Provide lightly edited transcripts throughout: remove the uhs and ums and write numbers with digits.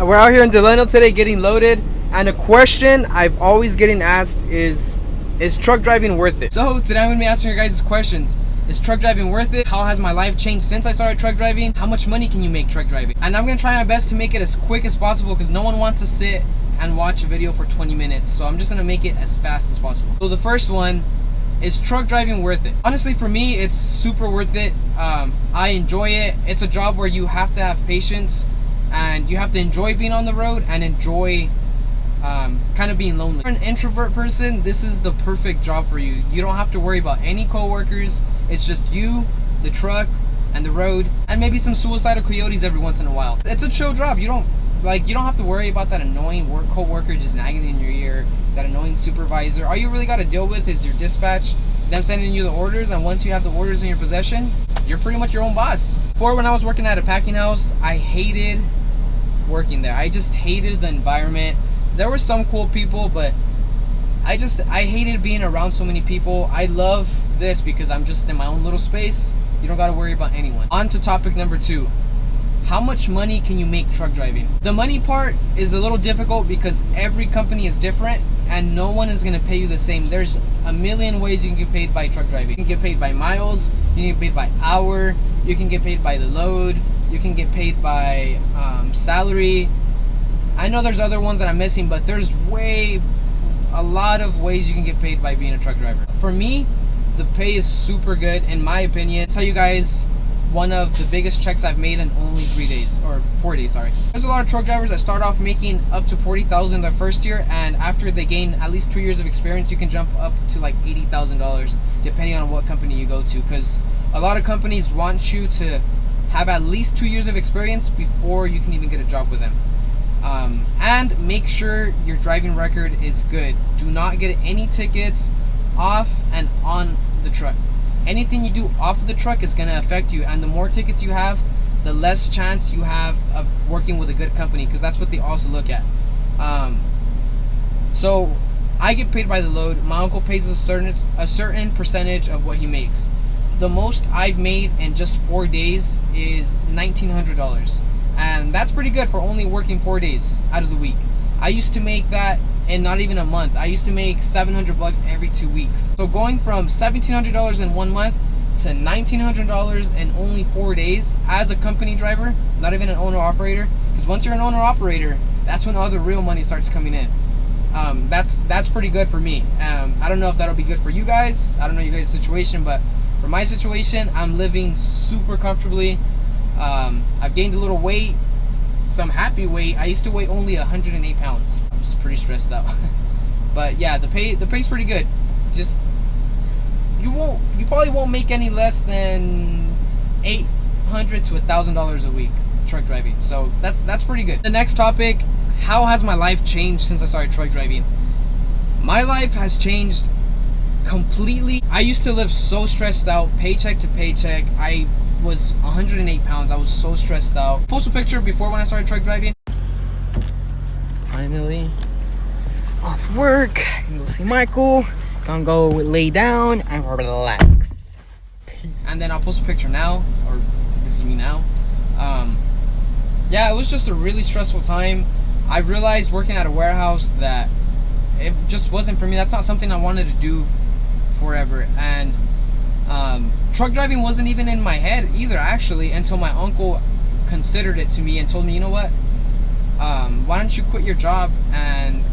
We're out here in Delano today getting loaded, and a question I've always getting asked is truck driving worth it? So today I'm going to be answering your guys' questions. Is truck driving worth it? How has my life changed since I started truck driving? How much money can you make truck driving? And I'm going to try my best to make it as quick as possible because no one wants to sit and watch a video for 20 minutes. So I'm just going to make it as fast as possible. So the first one, is truck driving worth it? Honestly, for me, it's super worth it. I enjoy it. It's a job where you have to have patience and you have to enjoy being on the road and enjoy kind of being lonely. If you're an introvert person, this is the perfect job for you. You don't have to worry about any co-workers. It's just you, the truck, and the road, and maybe some suicidal coyotes every once in a while. It's a chill job. You don't have to worry about that annoying co-worker just nagging in your ear, that annoying supervisor. All you really got to deal with is your dispatch, them sending you the orders, and once you have the orders in your possession, you're pretty much your own boss. Before, when I was working at a packing house, I hated working there. I just hated the environment. There were some cool people, but I hated being around so many people. I love this because I'm just in my own little space. You don't got to worry about anyone. On to topic number 2. How much money can you make truck driving? The money part is a little difficult because every company is different and no one is going to pay you the same. There's a million ways you can get paid by truck driving. You can get paid by miles, you can get paid by hour, you can get paid by the load, you can get paid by salary. I know there's other ones that I'm missing, but there's a lot of ways you can get paid by being a truck driver. For me, the pay is super good in my opinion. I'll tell you guys one of the biggest checks I've made in only 4 days, sorry. There's a lot of truck drivers that start off making up to $40,000 their first year, and after they gain at least 2 years of experience, you can jump up to like $80,000 depending on what company you go to, because a lot of companies want you to have at least 2 years of experience before you can even get a job with them. And make sure your driving record is good. Do not get any tickets off and on the truck. Anything you do off of the truck is going to affect you, and the more tickets you have, the less chance you have of working with a good company, because that's what they also look at. So I get paid by the load. My uncle pays a certain percentage of what he makes. The most I've made in just 4 days is $1,900, and that's pretty good for only working 4 days out of the week. I used to make that in not even a month. I used to make $700 every 2 weeks. So going from $1,700 in 1 month to $1,900 in only 4 days as a company driver, not even an owner-operator, because once you're an owner-operator, that's when all the real money starts coming in. That's pretty good for me. I don't know if that'll be good for you guys. I don't know your guys' situation, but for my situation, I'm living super comfortably. I've gained a little weight, some happy weight. I used to weigh only 108 pounds. I'm just pretty stressed out. But yeah, the pay's pretty good. Just you probably won't make any less than $800 to $1,000 a week truck driving. So that's pretty good. The next topic, how has my life changed since I started truck driving? My life has changed completely. I used to live so stressed out, paycheck to paycheck. I was 108 pounds. I was so stressed out. Post a picture before when I started truck driving. Finally off work. I can go see Michael. Gonna go lay down and relax. Peace. And then I'll post a picture now, or this is me now. Yeah, it was just a really stressful time. I realized working at a warehouse that it just wasn't for me. That's not something I wanted to do forever. And truck driving wasn't even in my head either, actually, until my uncle considered it to me and told me, you know what, why don't you quit your job and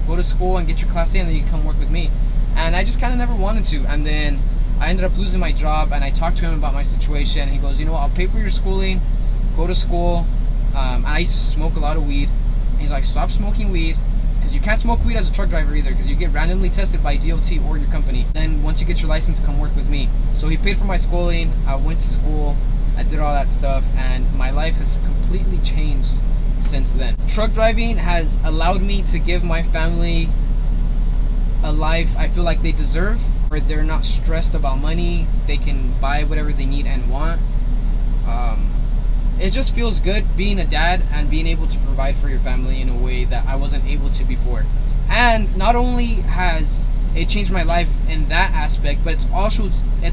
go to school and get your Class A, and then you can come work with me. And I just kind of never wanted to. And then I ended up losing my job, and I talked to him about my situation. He goes, you know what, I'll pay for your schooling, go to school. And I used to smoke a lot of weed. And he's like, stop smoking weed, because you can't smoke weed as a truck driver either, because you get randomly tested by DOT or your company. Then once you get your license, come work with me. So he paid for my schooling. I went to school. I did all that stuff, and my life has completely changed since then. Truck driving has allowed me to give my family a life I feel like they deserve, where they're not stressed about money. They can buy whatever they need and want. It just feels good being a dad and being able to provide for your family in a way that I wasn't able to before. And not only has it changed my life in that aspect, but it's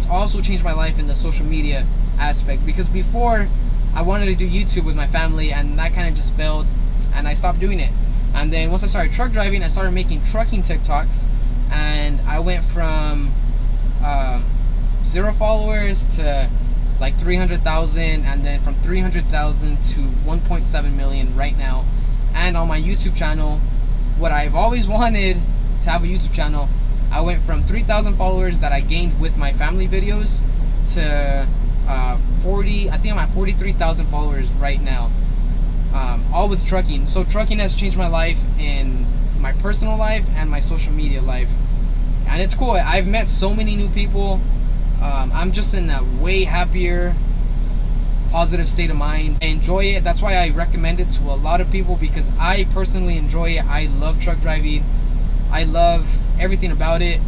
also changed my life in the social media aspect, because before I wanted to do YouTube with my family, and that kind of just failed, and I stopped doing it. And then once I started truck driving, I started making trucking TikToks, and I went from 0 followers to like 300,000, and then from 300,000 to 1.7 million right now. And on my YouTube channel, what I've always wanted to have a YouTube channel, I went from 3,000 followers that I gained with my family videos to 40, I think I'm at 43,000 followers right now, all with trucking. So trucking has changed my life in my personal life and my social media life, and it's cool. I've met so many new people. I'm just in a way happier, positive state of mind. I enjoy it. That's why I recommend it to a lot of people, because I personally enjoy it. I love truck driving. I love everything about it.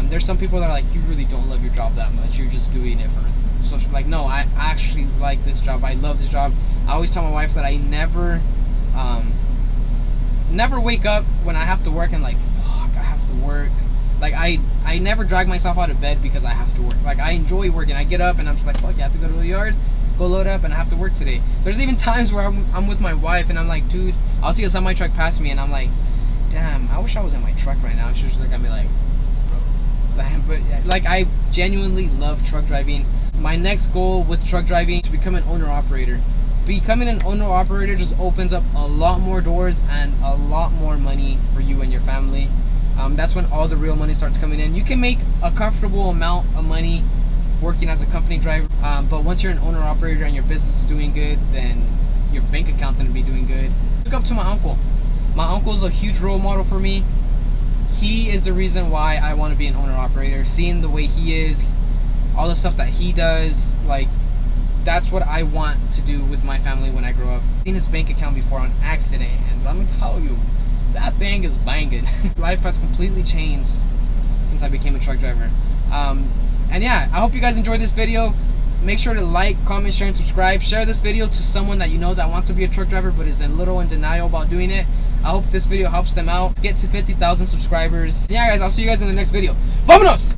There's some people that are like, you really don't love your job that much, you're just doing it for social. Like, no, I actually like this job. I love this job. I always tell my wife that I never wake up when I have to work and like, fuck, I have to work. Like, I never drag myself out of bed because I have to work. Like, I enjoy working. I get up and I'm just like, fuck, you have to go to the yard, go load up, and I have to work today. There's even times where I'm with my wife and I'm like, dude, I'll see a semi truck pass me and I'm like, damn, I wish I was in my truck right now. She's just like at me like, bro. But like, I genuinely love truck driving. My next goal with truck driving is to become an owner operator. Becoming an owner operator just opens up a lot more doors and a lot more money for you and your family. That's when all the real money starts coming in. You can make a comfortable amount of money working as a company driver, but once you're an owner operator and your business is doing good, then your bank account's gonna be doing good. Look up to my uncle. My uncle's a huge role model for me. He is the reason why I want to be an owner operator. Seeing the way he is, all the stuff that he does, like, that's what I want to do with my family when I grow up. I've seen his bank account before on accident, and let me tell you, that thing is banging. Life has completely changed since I became a truck driver. And yeah, I hope you guys enjoyed this video. Make sure to like, comment, share, and subscribe. Share this video to someone that you know that wants to be a truck driver but is a little in denial about doing it. I hope this video helps them out. Let's get to 50,000 subscribers. Yeah, guys, I'll see you guys in the next video. Vámonos!